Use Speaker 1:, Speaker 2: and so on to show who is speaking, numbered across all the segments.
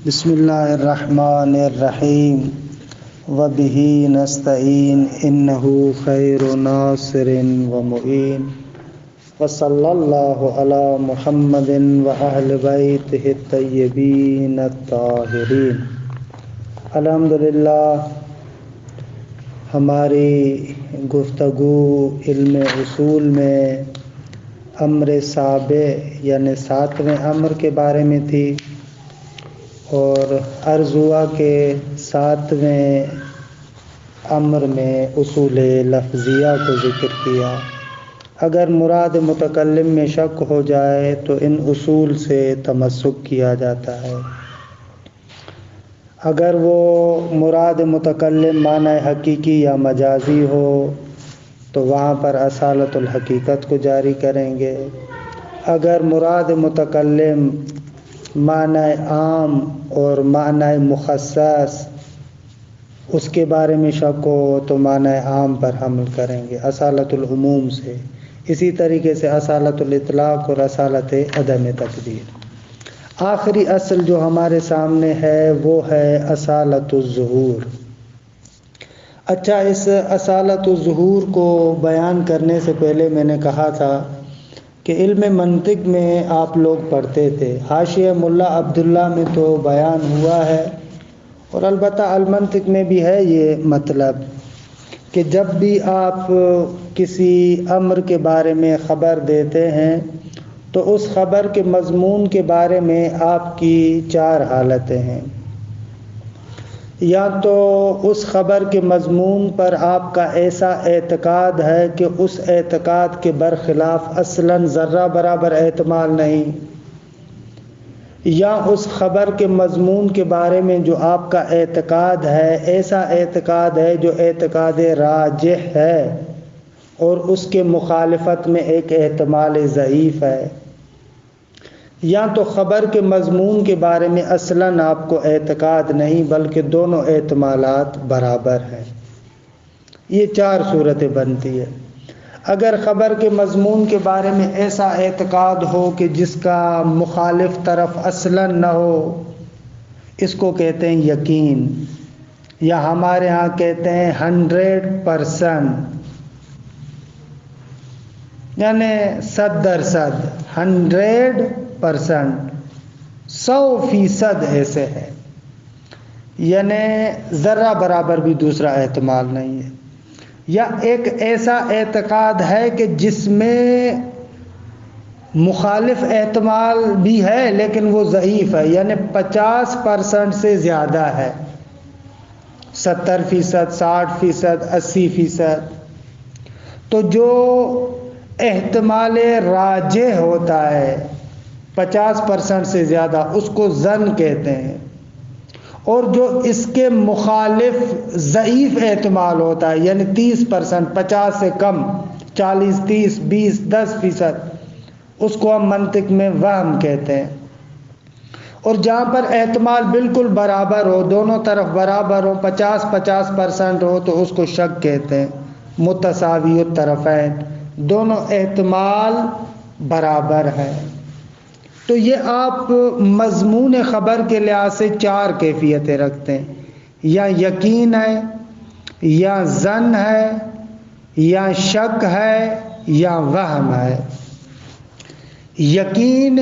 Speaker 1: بسم اللہ الرحمن الرحیم وبہ نستعین انہ خیر ناصر و معین وصلی اللہ علی محمد واہل بیتہ الطیبین الطاہرین۔ الحمدللہ ہماری گفتگو علم اصول میں امر سابع یعنی 7ویں امر کے بارے میں تھی، اور عرض ہوا کہ 7ویں امر میں اصول لفظیہ کو ذکر کیا۔ اگر مراد متکلم میں شک ہو جائے تو ان اصول سے تمسک کیا جاتا ہے۔ اگر وہ مراد متکلم معنی حقیقی یا مجازی ہو تو وہاں پر اصالت الحقیقت کو جاری کریں گے۔ اگر مراد متکلم معنی عام اور معنی مخصص اس کے بارے میں شک ہو تو معنی عام پر حمل کریں گے اصالت العموم سے۔ اسی طریقے سے اصالت الاطلاق اور اصالت عدم تقدیر۔ آخری اصل جو ہمارے سامنے ہے وہ ہے اصالت الظہور۔ اچھا، اس اصالت الظہور کو بیان کرنے سے پہلے میں نے کہا تھا کہ علم منطق میں آپ لوگ پڑھتے تھے، حاشیہ ملا عبداللہ میں تو بیان ہوا ہے، اور البتہ المنطق میں بھی ہے یہ مطلب کہ جب بھی آپ کسی امر کے بارے میں خبر دیتے ہیں تو اس خبر کے مضمون کے بارے میں آپ کی 4 حالتیں ہیں۔ یا تو اس خبر کے مضمون پر آپ کا ایسا اعتقاد ہے کہ اس اعتقاد کے برخلاف اصلاً ذرہ برابر احتمال نہیں، یا اس خبر کے مضمون کے بارے میں جو آپ کا اعتقاد ہے ایسا اعتقاد ہے جو اعتقاد راجح ہے اور اس کے مخالفت میں ایک احتمال ضعیف ہے، یا تو خبر کے مضمون کے بارے میں اصلاً آپ کو اعتقاد نہیں بلکہ دونوں احتمالات برابر ہیں۔ یہ 4 صورتیں بنتی ہے۔ اگر خبر کے مضمون کے بارے میں ایسا اعتقاد ہو کہ جس کا مخالف طرف اصلاً نہ ہو، اس کو کہتے ہیں یقین، یا ہمارے ہاں کہتے ہیں 100%، یعنی 100%، 100%، 100% ایسے ہے، یعنی ذرہ برابر بھی دوسرا احتمال نہیں ہے۔ یا ایک ایسا اعتقاد ہے کہ جس میں مخالف احتمال بھی ہے لیکن وہ ضعیف ہے، یعنی 50% سے زیادہ ہے، 70%، 60%، 80%۔ تو جو احتمال راجح ہوتا ہے 50% سے زیادہ اس کو ظن کہتے ہیں، اور جو اس کے مخالف ضعیف احتمال ہوتا ہے یعنی 30%، 50 سے کم، 40، 30، 20، 10%، اس کو ہم منطق میں وہم کہتے ہیں۔ اور جہاں پر احتمال بالکل برابر ہو، دونوں طرف برابر ہو، 50-50% ہو تو اس کو شک کہتے ہیں، متساوی الطرفین، دونوں احتمال برابر ہیں۔ تو یہ آپ مضمون خبر کے لحاظ سے 4 کیفیتیں رکھتے ہیں، یا یقین ہے، یا ظن ہے، یا شک ہے، یا وہم ہے۔ یقین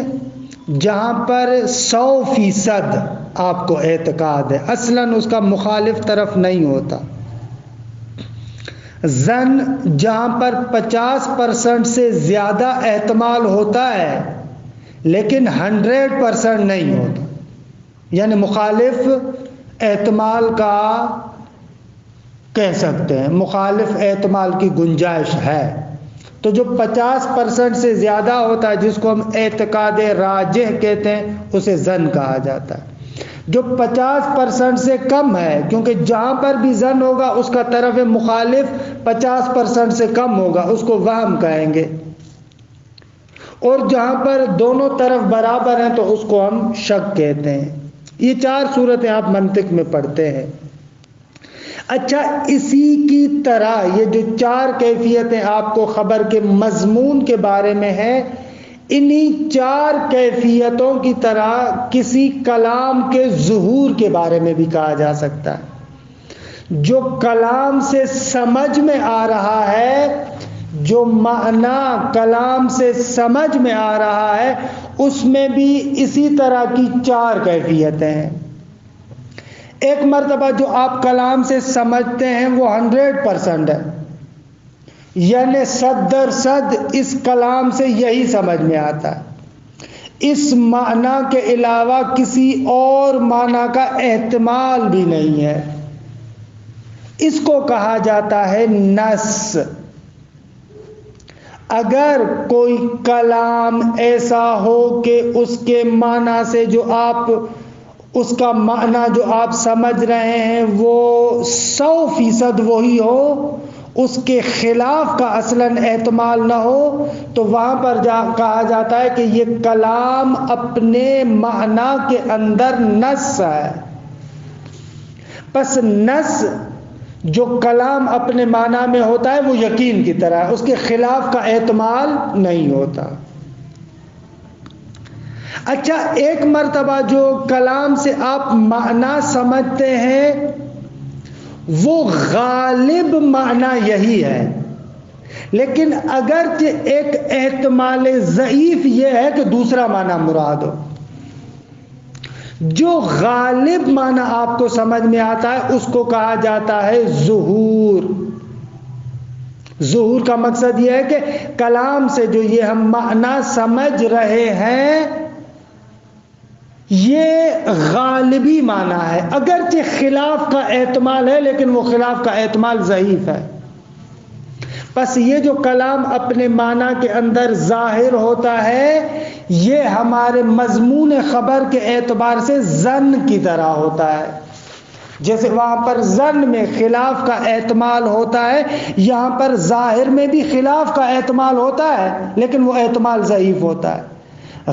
Speaker 1: جہاں پر 100% آپ کو اعتقاد ہے، اصلاً اس کا مخالف طرف نہیں ہوتا۔ ظن جہاں پر 50% سے زیادہ احتمال ہوتا ہے لیکن 100% نہیں ہوتا، یعنی مخالف احتمال کا کہہ سکتے ہیں، مخالف احتمال کی گنجائش ہے۔ تو جو 50% سے زیادہ ہوتا ہے جس کو ہم اعتقاد راجح کہتے ہیں اسے ظن کہا جاتا ہے۔ جو 50% سے کم ہے، کیونکہ جہاں پر بھی ظن ہوگا اس کا طرف مخالف 50% سے کم ہوگا، اس کو وہم کہیں گے، اور جہاں پر دونوں طرف برابر ہیں تو اس کو ہم شک کہتے ہیں۔ یہ 4 صورتیں آپ منطق میں پڑھتے ہیں۔ اچھا، اسی کی طرح یہ جو 4 کیفیتیں آپ کو خبر کے مضمون کے بارے میں ہیں، انہی چار کیفیتوں کی طرح کسی کلام کے ظہور کے بارے میں بھی کہا جا سکتا ہے۔ جو کلام سے سمجھ میں آ رہا ہے، جو معنی کلام سے سمجھ میں آ رہا ہے، اس میں بھی اسی طرح کی چار کیفیتیں ہیں۔ ایک مرتبہ جو آپ کلام سے سمجھتے ہیں وہ 100% ہے، یعنی 100% اس کلام سے یہی سمجھ میں آتا ہے، اس معنی کے علاوہ کسی اور معنی کا احتمال بھی نہیں ہے، اس کو کہا جاتا ہے نص۔ اگر کوئی کلام ایسا ہو کہ اس کے معنی سے اس کا معنی جو آپ سمجھ رہے ہیں وہ 100% وہی ہو، اس کے خلاف کا اصلاً احتمال نہ ہو، تو وہاں پر کہا جاتا ہے کہ یہ کلام اپنے معنی کے اندر نص ہے۔ پس نص جو کلام اپنے معنی میں ہوتا ہے وہ یقین کی طرح ہے، اس کے خلاف کا احتمال نہیں ہوتا۔ اچھا، ایک مرتبہ جو کلام سے آپ معنی سمجھتے ہیں وہ غالب معنی یہی ہے، لیکن اگرچہ ایک احتمال ضعیف یہ ہے کہ دوسرا معنی مراد ہو، جو غالب معنی آپ کو سمجھ میں آتا ہے اس کو کہا جاتا ہے ظہور۔ ظہور کا مقصد یہ ہے کہ کلام سے جو یہ ہم معنی سمجھ رہے ہیں یہ غالبی معنی ہے، اگرچہ خلاف کا احتمال ہے لیکن وہ خلاف کا احتمال ضعیف ہے۔ بس یہ جو کلام اپنے معنی کے اندر ظاہر ہوتا ہے یہ ہمارے مضمون خبر کے اعتبار سے ظن کی طرح ہوتا ہے، جیسے وہاں پر ظن میں خلاف کا احتمال ہوتا ہے، یہاں پر ظاہر میں بھی خلاف کا احتمال ہوتا ہے لیکن وہ احتمال ضعیف ہوتا ہے۔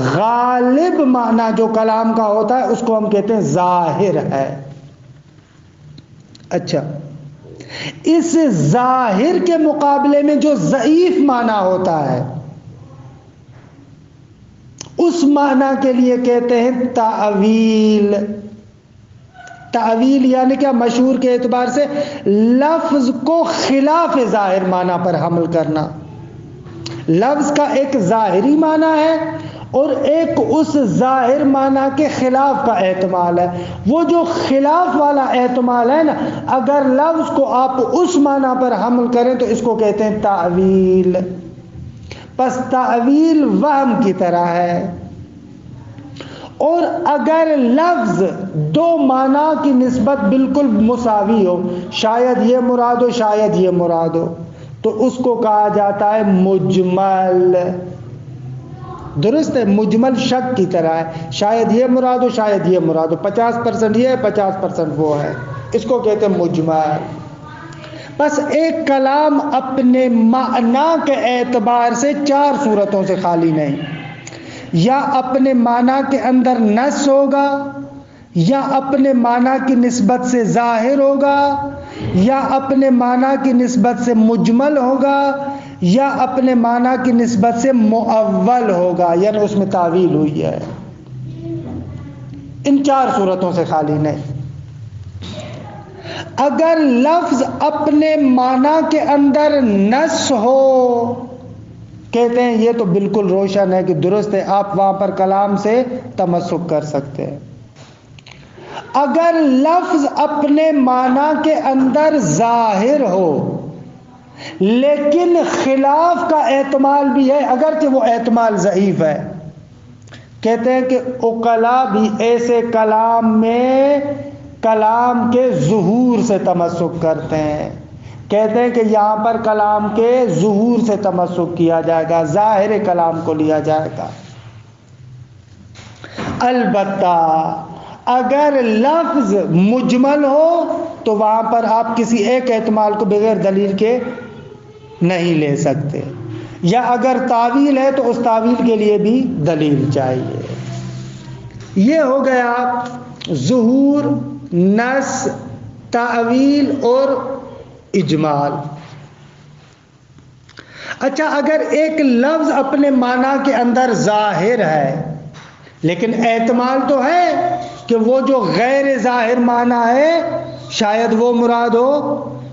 Speaker 1: غالب معنی جو کلام کا ہوتا ہے اس کو ہم کہتے ہیں ظاہر ہے۔ اچھا، اس ظاہر کے مقابلے میں جو ضعیف معنی ہوتا ہے اس معنی کے لیے کہتے ہیں تعویل۔ تعویل یعنی کیا؟ مشہور کے اعتبار سے لفظ کو خلاف ظاہر معنی پر حمل کرنا۔ لفظ کا ایک ظاہری معنی ہے اور ایک اس ظاہر معنی کے خلاف کا احتمال ہے۔ وہ جو خلاف والا احتمال ہے نا، اگر لفظ کو آپ اس معنی پر حمل کریں تو اس کو کہتے ہیں تعویل۔ پس تعویل وہم کی طرح ہے، اور اگر لفظ دو معنی کی نسبت بالکل مساوی ہو، شاید یہ مراد ہو شاید یہ مراد ہو، تو اس کو کہا جاتا ہے مجمل۔ درست ہے، مجمل شک کی طرح ہے، شاید یہ مراد ہو شاید یہ مراد ہو، 50% یہ ہے 50% وہ ہے، اس کو کہتے ہیں مجمل۔ بس ایک کلام اپنے معنی کے اعتبار سے چار صورتوں سے خالی نہیں، یا اپنے معنی کے اندر نص ہوگا، یا اپنے معنی کی نسبت سے ظاہر ہوگا، یا اپنے معنی کی نسبت سے مجمل ہوگا، یا اپنے معنی کی نسبت سے مؤول ہوگا، یعنی اس میں تعویل ہوئی ہے۔ ان چار صورتوں سے خالی نہیں۔ اگر لفظ اپنے معنی کے اندر نص ہو، کہتے ہیں یہ تو بالکل روشن ہے کہ درست ہے، آپ وہاں پر کلام سے تمسک کر سکتے ہیں۔ اگر لفظ اپنے معنی کے اندر ظاہر ہو لیکن خلاف کا احتمال بھی ہے، اگرچہ وہ احتمال ضعیف ہے، کہتے ہیں کہ عقلاء بھی ایسے کلام میں کلام کے ظہور سے تمسک کرتے ہیں، کہتے ہیں کہ یہاں پر کلام کے ظہور سے تمسک کیا جائے گا، ظاہر کلام کو لیا جائے گا۔ البتہ اگر لفظ مجمل ہو تو وہاں پر آپ کسی ایک احتمال کو بغیر دلیل کے نہیں لے سکتے، یا اگر تعویل ہے تو اس تعویل کے لیے بھی دلیل چاہیے۔ یہ ہو گیا ظہور، نص، تعویل اور اجمال۔ اچھا اگر ایک لفظ اپنے معنی کے اندر ظاہر ہے لیکن احتمال تو ہے کہ وہ جو غیر ظاہر معنی ہے شاید وہ مراد ہو،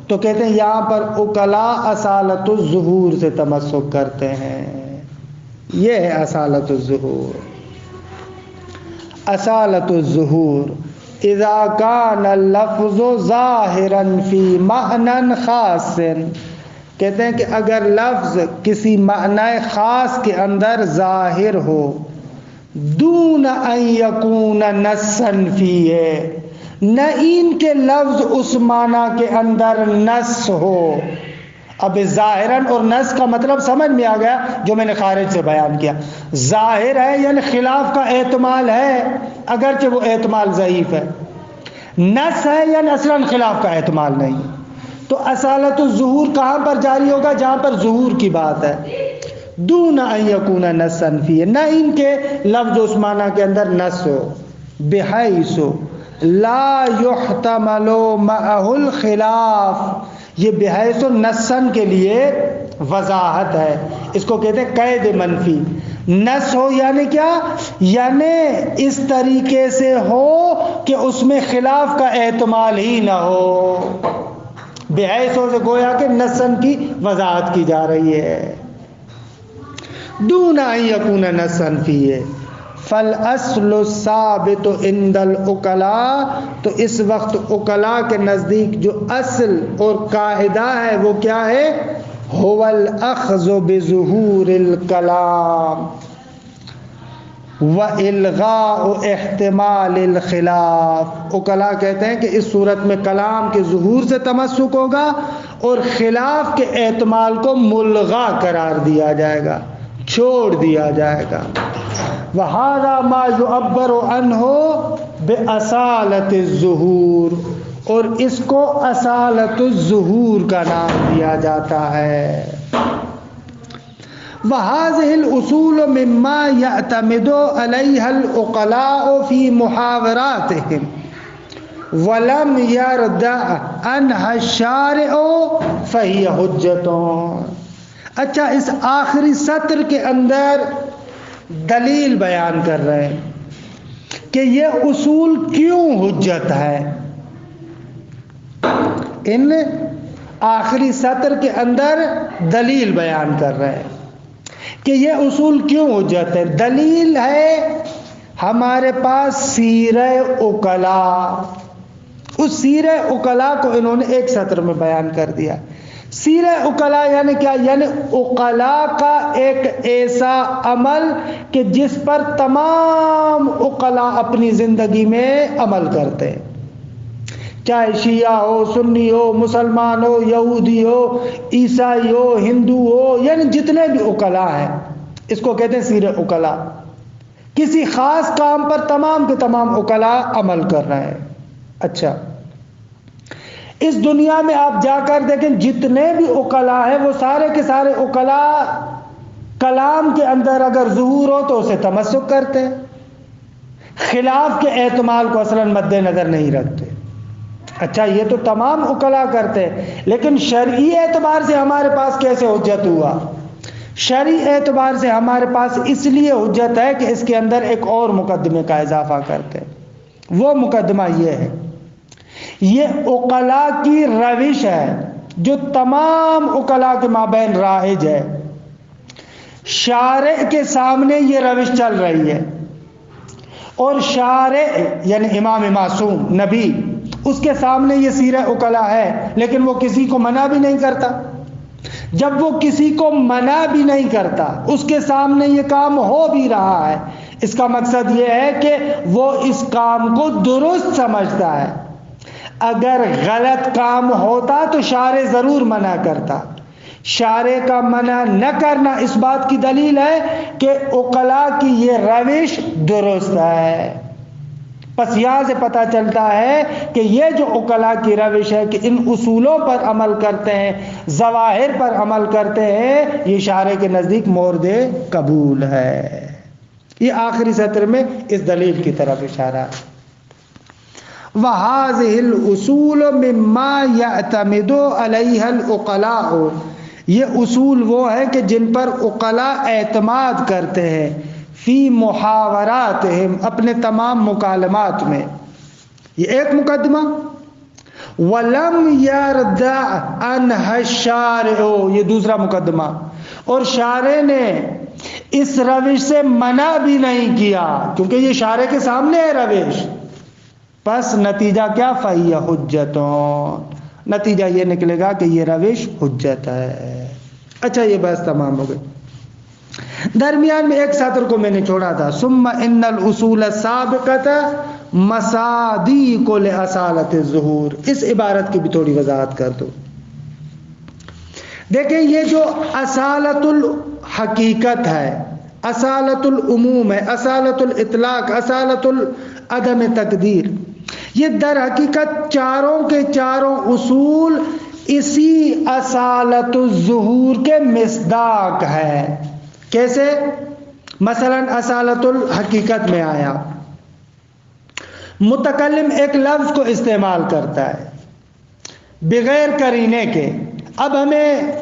Speaker 1: تو کہتے ہیں یہاں پر عقلا اصالت الظہور سے تمسک کرتے ہیں. یہ ہے اصالت الظہور. اصالت الظہور اذا کان اللفظ ظاہرا فی معنی خاص، کہتے ہیں کہ اگر لفظ کسی معنی خاص کے اندر ظاہر ہو دون ان یکون نصا فیہ، نہ ان کے لفظ اس معنی کے اندر نص ہو. اب ظاہراً اور نص کا مطلب سمجھ میں آ گیا جو میں نے خارج سے بیان کیا. ظاہر ہے یعنی خلاف کا احتمال ہے اگرچہ وہ احتمال ضعیف ہے. نص ہے یعنی اصلاً خلاف کا احتمال نہیں. تو اصالت الظہور کہاں پر جاری ہوگا؟ جہاں پر ظہور کی بات ہے. دون ان یکون نصا فیہ، نہ ان کے لفظ اس معنی کے اندر نص ہو. بحیث لا یحتمل معہ الخلاف، یہ بحیث نصن کے لیے وضاحت ہے. اس کو کہتے ہیں قید منفی. نص ہو یعنی کیا؟ یعنی اس طریقے سے ہو کہ اس میں خلاف کا احتمال ہی نہ ہو. بحیث سے گویا کہ نصن کی وضاحت کی جا رہی ہے. دون ان یکون نصا فیہ فالاصل الثابت عند العقلاء، تو اس وقت عقلاء کے نزدیک جو اصل اور قاعدہ ہے وہ کیا ہے؟ هو الاخذ بظہور الکلام والغاء احتمال الخلاف. عقلاء کہتے ہیں کہ اس صورت میں کلام کے ظہور سے تمسک ہوگا اور خلاف کے احتمال کو ملغا قرار دیا جائے گا، چھوڑ دیا جائے گا. وَهَذَا مَا يُعَبَّرُ عَنْهُ بِأَصَالَةِ الظُّهُورِ، اور اس کو اصالت الظہور کا نام دیا جاتا ہے. وَهَذِهِ الْأُصُولُ مِمَّا يَعْتَمِدُ عَلَيْهَا الْعُقَلَاءُ فِي مُحَاوَرَاتِهِمْ وَلَمْ يَرْدَعْ عَنْهَا الشَّارِعُ فَهِيَ حُجَّةٌ. اچھا اس آخری سطر کے اندر دلیل بیان کر رہے ہیں کہ یہ اصول کیوں حجت ہے. ان آخری سطر کے اندر دلیل بیان کر رہے ہیں کہ یہ اصول کیوں حجت ہے. دلیل ہے ہمارے پاس سیرہ عقلاء. اس سیرہ عقلاء کو انہوں نے ایک سطر میں بیان کر دیا. سیرہ عقلاء یعنی کیا؟ یعنی عقلاء کا ایک ایسا عمل کہ جس پر تمام عقلاء اپنی زندگی میں عمل کرتے ہیں، چاہے شیعہ ہو، سنی ہو، مسلمان ہو، یہودی ہو، عیسائی ہو، ہندو ہو، یعنی جتنے بھی عقلاء ہیں اس کو کہتے ہیں سیرہ عقلاء. کسی خاص کام پر تمام کے تمام عقلاء عمل کر رہے ہیں. اچھا اس دنیا میں آپ جا کر دیکھیں جتنے بھی عقلاء ہیں وہ سارے کے سارے عقلاء کلام کے اندر اگر ظہور ہو تو اسے تمسک کرتے ہیں، خلاف کے احتمال کو اصلاً مد نظر نہیں رکھتے. اچھا یہ تو تمام عقلاء کرتے ہیں، لیکن شرعی اعتبار سے ہمارے پاس کیسے حجت ہوا؟ شرعی اعتبار سے ہمارے پاس اس لیے حجت ہے کہ اس کے اندر ایک اور مقدمے کا اضافہ کرتے ہیں. وہ مقدمہ یہ ہے، یہ عقلاء کی روش ہے جو تمام عقلاء کے مابین رائج ہے. شارع کے سامنے یہ روش چل رہی ہے اور شارع یعنی امام معصوم نبی، اس کے سامنے یہ سیرہ عقلاء ہے لیکن وہ کسی کو منع بھی نہیں کرتا. جب وہ کسی کو منع بھی نہیں کرتا، اس کے سامنے یہ کام ہو بھی رہا ہے، اس کا مقصد یہ ہے کہ وہ اس کام کو درست سمجھتا ہے. اگر غلط کام ہوتا تو شارع ضرور منع کرتا. شارع کا منع نہ کرنا اس بات کی دلیل ہے کہ عقلاء کی یہ روش درست ہے. پس یہاں سے پتہ چلتا ہے کہ یہ جو عقلاء کی روش ہے کہ ان اصولوں پر عمل کرتے ہیں، ظواہر پر عمل کرتے ہیں، یہ شارع کے نزدیک مورد قبول ہے. یہ آخری سطر میں اس دلیل کی طرف اشارہ ہے. وَهَذِهِ الْأُصُولُ مِمَّا يَعْتَمِدُ عَلَيْهَا الْعُقَلَاءُ، یہ اصول وہ ہے کہ جن پر عقلاء اعتماد کرتے ہیں فی محاوراتہم، اپنے تمام مکالمات میں. یہ ایک مقدمہ. وَلَمْ يَرْدَعْ عَنْهَا الشَّارِعُ، یہ دوسرا مقدمہ. اور شارع نے اس روش سے منع بھی نہیں کیا، کیونکہ یہ شارع کے سامنے ہے روش. پس نتیجہ کیا؟ فَهِيَ حُجَّةٌ، نتیجہ یہ نکلے گا کہ یہ روش حجت ہے. اچھا یہ بحث تمام ہو گئی. درمیان میں ایک سطر کو میں نے چھوڑا تھا، ثم ان الاصول السابقۃ مصادیق لاصالۃ الظہور. اس عبارت کی بھی تھوڑی وضاحت کر دو. دیکھیں یہ جو اصالت الحقیقت ہے، اصالت العموم ہے، اصالت الاطلاق، اصالت عدم تقدیر، یہ در حقیقت چاروں کے چاروں اصول اسی اصالت الظہور کے مصداق ہے. کیسے؟ مثلا اصالت الحقیقت میں آیا، متکلم ایک لفظ کو استعمال کرتا ہے بغیر قرینے کے. اب ہمیں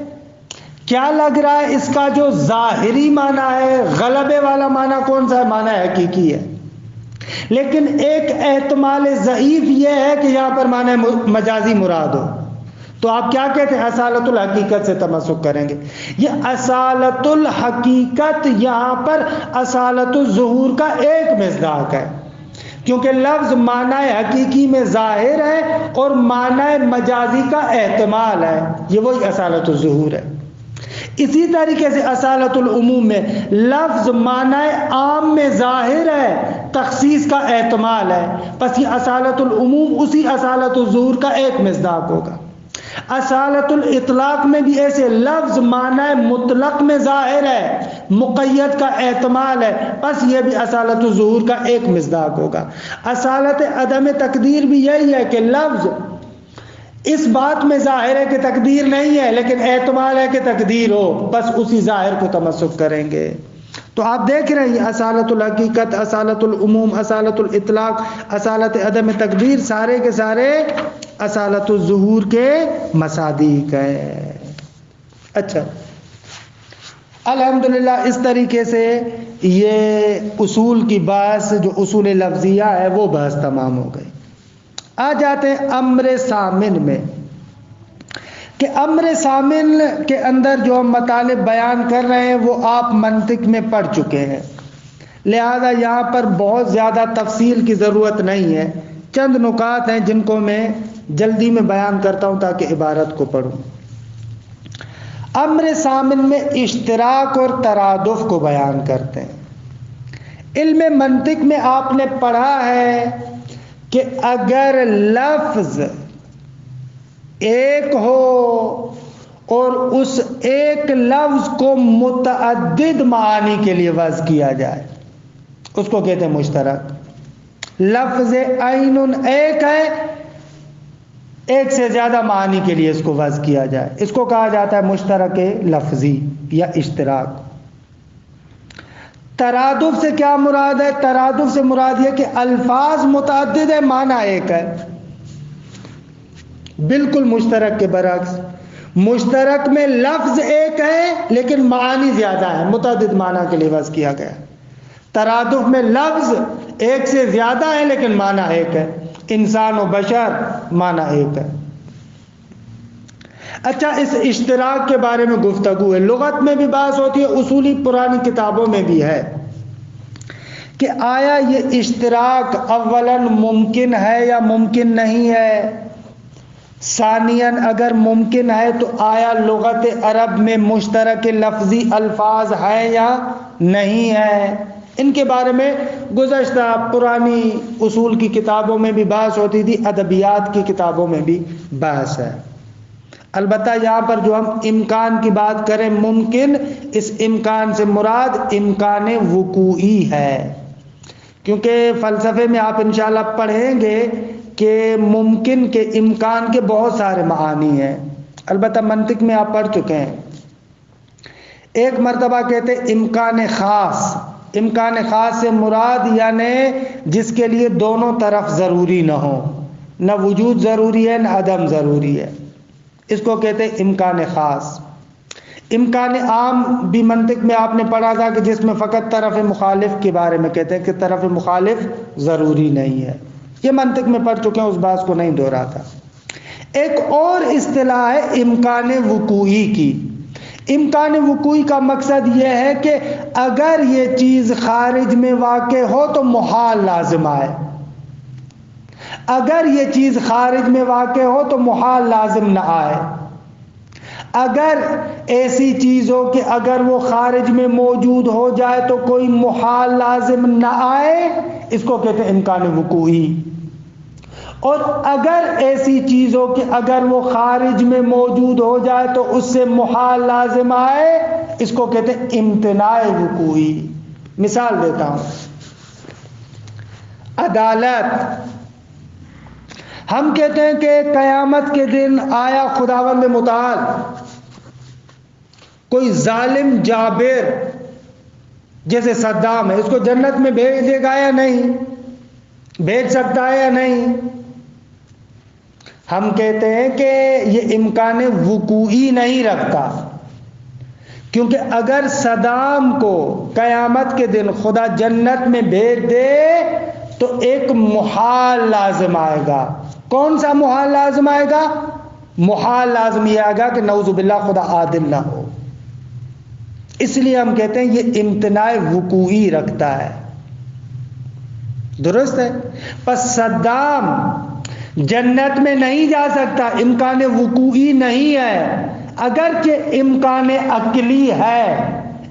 Speaker 1: کیا لگ رہا ہے اس کا جو ظاہری معنی ہے، غلبے والا معنی کون سا ہے؟ معنی حقیقی ہے. لیکن ایک احتمال ضعیف یہ ہے کہ یہاں پر معنی مجازی مراد ہو. تو آپ کیا کہتے ہیں؟ اصالت الحقیقت سے تمسک کریں گے. یہ اصالت الحقیقت یہاں پر اصالت الظہور کا ایک مصداق ہے، کیونکہ لفظ معنی حقیقی میں ظاہر ہے اور معنی مجازی کا احتمال ہے. یہ وہی اصالت الظہور ہے. اسی طریقے سے اصالت العموم میں لفظ معنی عام میں ظاہر ہے، تخصیص کا احتمال ہے. پس یہ اصالت العموم اسی اصالت الظہور کا ایک مصداق ہوگا. اصالت الاطلاق میں بھی ایسے لفظ معنی مطلق میں ظاہر ہے، مقید کا احتمال ہے، پس یہ بھی اصالت الظہور کا ایک مصداق ہوگا. اصالت عدم تقدیر بھی یہی ہے کہ لفظ اس بات میں ظاہر ہے کہ تقدیر نہیں ہے لیکن احتمال ہے کہ تقدیر ہو، بس اسی ظاہر کو تمسک کریں گے. تو آپ دیکھ رہے ہیں اصالت الحقیقت، اصالت العموم، اصالت الاطلاق، اصالت عدم تقدیر، سارے کے سارے اصالت الظہور کے مصادیق ہیں. اچھا الحمدللہ اس طریقے سے یہ اصول کی بحث جو اصول لفظیہ ہے وہ بحث تمام ہو گئی. آ جاتے ہیں امر ثامن میں، کہ امر ثامن کے اندر جو ہم مطالب بیان کر رہے ہیں وہ آپ منطق میں پڑھ چکے ہیں، لہذا یہاں پر بہت زیادہ تفصیل کی ضرورت نہیں ہے. چند نکات ہیں جن کو میں جلدی میں بیان کرتا ہوں تاکہ عبارت کو پڑھوں. امر ثامن میں اشتراک اور ترادف کو بیان کرتے ہیں. علم منطق میں آپ نے پڑھا ہے کہ اگر لفظ ایک ہو اور اس ایک لفظ کو متعدد معانی کے لیے وضع کیا جائے اس کو کہتے ہیں مشترک. لفظ عین ایک ہے، ایک سے زیادہ معنی کے لیے اس کو وضع کیا جائے، اس کو کہا جاتا ہے مشترک لفظی یا اشتراک. ترادف سے کیا مراد ہے؟ ترادف سے مراد یہ کہ الفاظ متعدد ہے، معنی ایک ہے. بالکل مشترک کے برعکس، مشترک میں لفظ ایک ہے لیکن معانی زیادہ ہے، متعدد معنی کے لیے وضع کیا گیا. ترادف میں لفظ ایک سے زیادہ ہے لیکن معنی ایک ہے. انسان و بشر معنی ایک ہے. اچھا اس اشتراک کے بارے میں گفتگو ہے، لغت میں بھی بحث ہوتی ہے، اصولی پرانی کتابوں میں بھی ہے کہ آیا یہ اشتراک اولاً ممکن ہے یا ممکن نہیں ہے. ثانیاً اگر ممکن ہے تو آیا لغت عرب میں مشترک لفظی الفاظ ہیں یا نہیں ہے. ان کے بارے میں گزشتہ پرانی اصول کی کتابوں میں بھی بحث ہوتی تھی، ادبیات کی کتابوں میں بھی بحث ہے. البتہ یہاں پر جو ہم امکان کی بات کریں ممکن، اس امکان سے مراد امکان وقوعی ہے، کیونکہ فلسفے میں آپ انشاءاللہ پڑھیں گے کہ ممکن کے امکان کے بہت سارے معانی ہیں. البتہ منطق میں آپ پڑھ چکے ہیں. ایک مرتبہ کہتے امکان خاص. امکان خاص سے مراد یعنی جس کے لیے دونوں طرف ضروری نہ ہو، نہ وجود ضروری ہے نہ عدم ضروری ہے، اس کو کہتے ہیں امکان خاص. امکان عام بھی منطق میں آپ نے پڑھا تھا کہ جس میں فقط طرف مخالف کے بارے میں کہتے ہیں کہ طرف مخالف ضروری نہیں ہے، یہ منطق میں پڑھ چکے ہیں، اس بات کو نہیں دہراتا۔ ایک اور اصطلاح ہے امکان وقوعی کی۔ امکان وقوعی کا مقصد یہ ہے کہ اگر یہ چیز خارج میں واقع ہو تو محال لازم آئے، اگر یہ چیز خارج میں واقع ہو تو محال لازم نہ آئے۔ اگر ایسی چیز ہو کہ اگر وہ خارج میں موجود ہو جائے تو کوئی محال لازم نہ آئے، اس کو کہتے ہیں امکان وقوعی۔ اور اگر ایسی چیز ہو کہ اگر وہ خارج میں موجود ہو جائے تو اس سے محال لازم آئے، اس کو کہتے ہیں امتناع وقوعی۔ مثال دیتا ہوں، عدالت۔ ہم کہتے ہیں کہ قیامت کے دن آیا خداوند متعال کوئی ظالم جابر جیسے صدام ہے، اس کو جنت میں بھیج دے گا یا نہیں؟ بھیج سکتا ہے یا نہیں؟ ہم کہتے ہیں کہ یہ امکان وقوعی نہیں رکھتا، کیونکہ اگر صدام کو قیامت کے دن خدا جنت میں بھیج دے تو ایک محال لازم آئے گا۔ کون سا محال لازم آئے گا؟ محال لازم یہ آئے گا کہ نعوذ باللہ خدا عادل نہ ہو۔ اس لیے ہم کہتے ہیں یہ امتناع وقوعی رکھتا ہے، درست ہے۔ پس صدام جنت میں نہیں جا سکتا، امکان وقوعی نہیں ہے، اگرچہ امکان عقلی ہے۔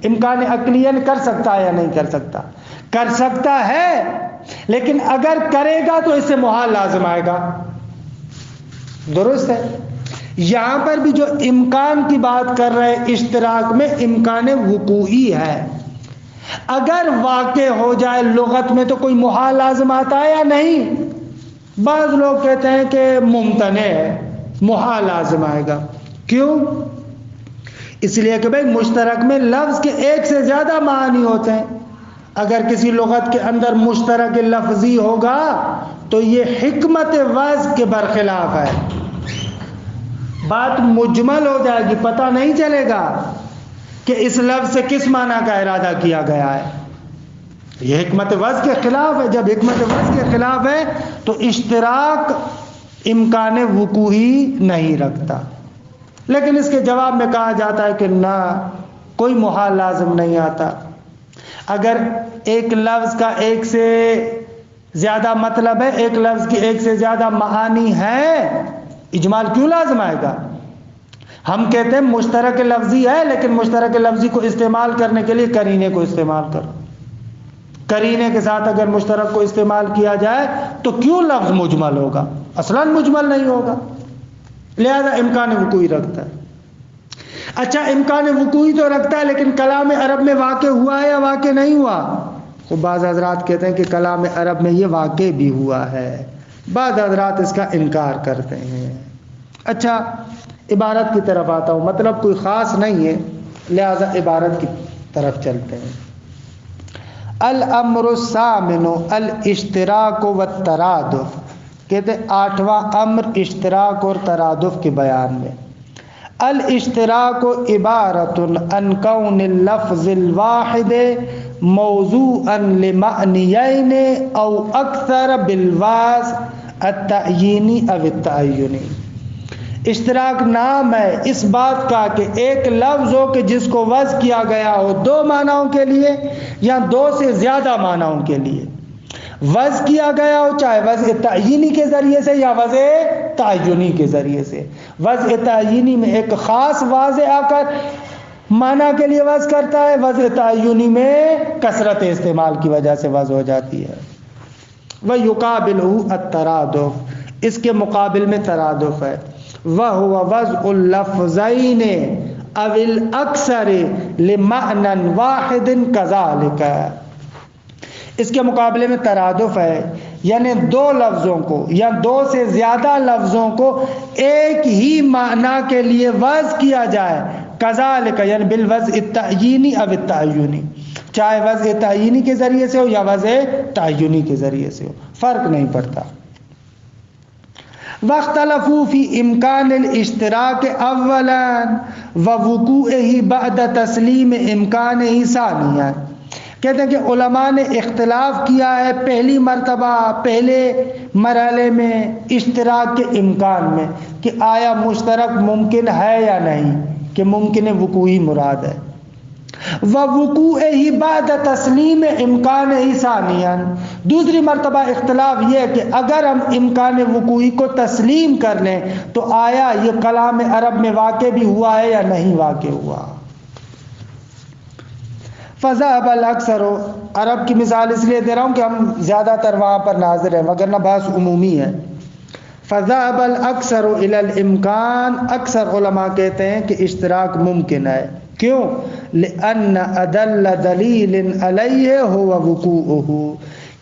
Speaker 1: امکان عقلی کر سکتا ہے یا نہیں کر سکتا؟ کر سکتا ہے، لیکن اگر کرے گا تو اس سے محال لازم آئے گا، درست ہے۔ یہاں پر بھی جو امکان کی بات کر رہے اشتراک میں امکان وقوعی ہے۔ اگر واقع ہو جائے لغت میں تو کوئی محال لازم آتا ہے یا نہیں؟ بعض لوگ کہتے ہیں کہ ممتنع ہے، محال لازم آئے گا۔ کیوں؟ اس لیے کہ بھئی مشترک میں لفظ کے ایک سے زیادہ معنی ہوتے ہیں۔ اگر کسی لغت کے اندر مشترک لفظی ہوگا تو یہ حکمت وضع کے برخلاف ہے، بات مجمل ہو جائے گی، پتہ نہیں چلے گا کہ اس لفظ سے کس معنی کا ارادہ کیا گیا ہے۔ یہ حکمت وضع کے خلاف ہے۔ جب حکمت وضع کے خلاف ہے تو اشتراک امکان وقوعی نہیں رکھتا۔ لیکن اس کے جواب میں کہا جاتا ہے کہ نہ، کوئی محال لازم نہیں آتا۔ اگر ایک لفظ کا ایک سے زیادہ مطلب ہے، ایک لفظ کی ایک سے زیادہ معانی ہے، اجمال کیوں لازم آئے گا؟ ہم کہتے ہیں مشترک لفظی ہے، لیکن مشترک لفظی کو استعمال کرنے کے لیے قرینے کو استعمال کرو۔ قرینے کے ساتھ اگر مشترک کو استعمال کیا جائے تو کیوں لفظ مجمل ہوگا؟ اصلاً مجمل نہیں ہوگا، لہذا امکان وقوعی رکھتا ہے۔ اچھا، امکان وقوعی تو رکھتا ہے، لیکن کلام عرب میں واقع ہوا ہے یا واقع نہیں ہوا؟ تو بعض حضرات کہتے ہیں کہ کلام عرب میں یہ واقع بھی ہوا ہے، بعض حضرات اس کا انکار کرتے ہیں۔ اچھا، عبارت کی طرف آتا ہوں، مطلب کوئی خاص نہیں ہے، لہذا عبارت کی طرف چلتے ہیں۔ الامر الثامن الاشتراک والترادف، کہتے ہیں 8واں امر اشتراک اور ترادف کے بیان میں۔ الاشتراک عبارت عن کون اللفظ الواحد موضوعا لمعنیین او اکثر بالوضع التعیینی او التعینی۔ اشتراک نام ہے اس بات کا کہ ایک لفظ ہو کہ جس کو وضع کیا گیا ہو دو معنوں کے لیے یا دو سے زیادہ معنوں کے لیے وضع کیا گیا ہو، چاہے وضع تعیینی کے ذریعے سے یا وضع تعینی کے ذریعے سے۔ وضع تعینی میں ایک خاص واضح آ کر معنی کے لیے وضع کرتا ہے، وضع تعینی میں کثرت استعمال کی وجہ سے وضع ہو جاتی ہے۔ وَيُقَابِلُهُ التَّرَادُفُ، اس کے مقابل میں ترادف ہے۔ وَهُوَ وَضْعُ اللَّفْظَيْنِ أَوِ الْأَكْثَرِ لِمَعْنًى وَاحِدٍ كَذَلِكَ، اس کے مقابلے میں ترادف ہے، یعنی دو لفظوں کو یا دو سے زیادہ لفظوں کو ایک ہی معنی کے لیے وضع کیا جائے، کذالک یعنی بالوضع التعیینی او التعینی، چاہے وضع تعیینی کے ذریعے سے ہو یا وضع تعینی کے ذریعے سے ہو، فرق نہیں پڑتا۔ واختلفوا فی امکان الاشتراک اولا ووقوعہ بعد تسلیم امکانہ ثانیا. کہتے ہیں کہ علماء نے اختلاف کیا ہے پہلی مرتبہ پہلے مرحلے میں اشتراک کے امکان میں کہ آیا مشترک ممکن ہے یا نہیں، کہ ممکن وقوعی مراد ہے. ووقوعہ بعد تسلیم امکان ثانیا، دوسری مرتبہ اختلاف یہ ہے کہ اگر ہم امکان وقوعی کو تسلیم کر لیں تو آیا یہ کلام عرب میں واقع بھی ہوا ہے یا نہیں واقع ہوا. فذهب الاکثر، عرب کی مثال اس لیے دے رہا ہوں کہ ہم زیادہ تر وہاں پر ناظر ہیں وگرنہ بحث عمومی ہے. فذهب الاکثر الى الامکان، اکثر علماء کہتے ہیں کہ اشتراک ممکن ہے. کیوں؟ لأن ادل دلیل علیہ هو وقوعہ،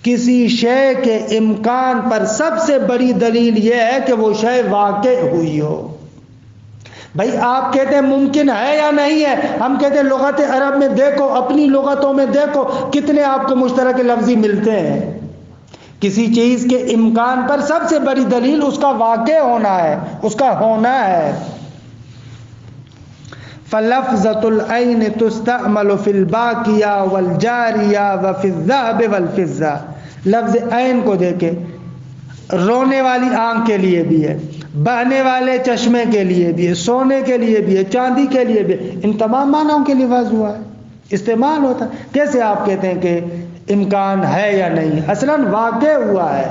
Speaker 1: کسی شے کے امکان پر سب سے بڑی دلیل یہ ہے کہ وہ شے واقع ہوئی ہو. بھائی آپ کہتے ہیں ممکن ہے یا نہیں ہے، ہم کہتے ہیں لغت عرب میں دیکھو، اپنی لغتوں میں دیکھو کتنے آپ کو مشترک لفظی ملتے ہیں. کسی چیز کے امکان پر سب سے بڑی دلیل اس کا واقع ہونا ہے، اس کا ہونا ہے. فلفظۃ العین تستعمل فی الباقیہ والجاریہ وفی الذہب والفضہ. لفظ عین کو دیکھیں، رونے والی آنکھ کے لیے بھی ہے، بہنے والے چشمے کے لیے بھی ہے، سونے کے لیے بھی ہے، چاندی کے لیے بھی ہے. ان تمام معنوں کے لیے وضع ہوا ہے، استعمال ہوتا ہے. کیسے آپ کہتے ہیں کہ امکان ہے یا نہیں؟ اصلاً واقع ہوا ہے.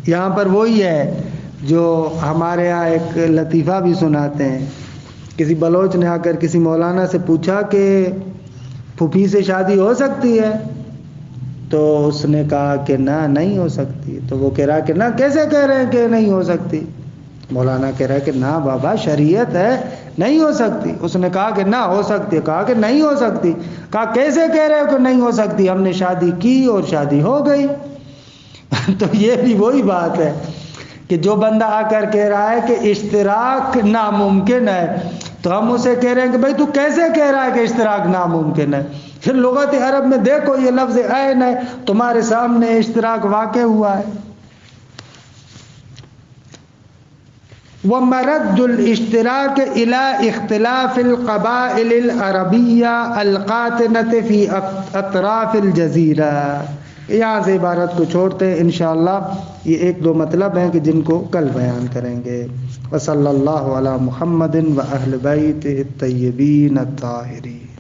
Speaker 1: یہاں پر وہی ہے جو ہمارے ہاں ایک لطیفہ بھی سناتے ہیں. کسی بلوچ نے آ کر کسی مولانا سے پوچھا کہ پھوپھی سے شادی ہو سکتی ہے؟ تو اس نے کہا کہ نہ نہیں ہو سکتی. تو وہ کہہ رہا کہ نہ، کیسے کہہ رہے ہیں کہ نہیں ہو سکتی؟ مولانا کہہ رہا ہے کہ نہ بابا شریعت ہے، نہیں ہو سکتی. اس نے کہا کہ نہ ہو سکتی. کہا کہ نہیں ہو سکتی. کہا کیسے کہہ رہے ہو کہ نہیں ہو سکتی؟ ہم نے شادی کی اور شادی ہو گئی. تو یہ بھی وہی بات ہے کہ جو بندہ آ کر کہہ رہا ہے کہ اشتراک ناممکن ہے تو ہم اسے کہہ رہے ہیں کہ بھائی تو کیسے کہہ رہا ہے کہ اشتراک ناممکن ہے؟ پھر لغت عرب میں دیکھو یہ لفظ عین ہے، تمہارے سامنے اشتراک واقع ہوا ہے. ومرد الاشتراک الى اختلاف القبائل العربیہ القاطنۃ فی اطراف الجزیرہ. یہاں سے عبارت کو چھوڑتے ہیں، انشاءاللہ یہ ایک دو مطلب ہیں کہ جن کو کل بیان کریں گے. وصلی اللہ علی محمد و اہل بیتہ الطیبین الطاہرین.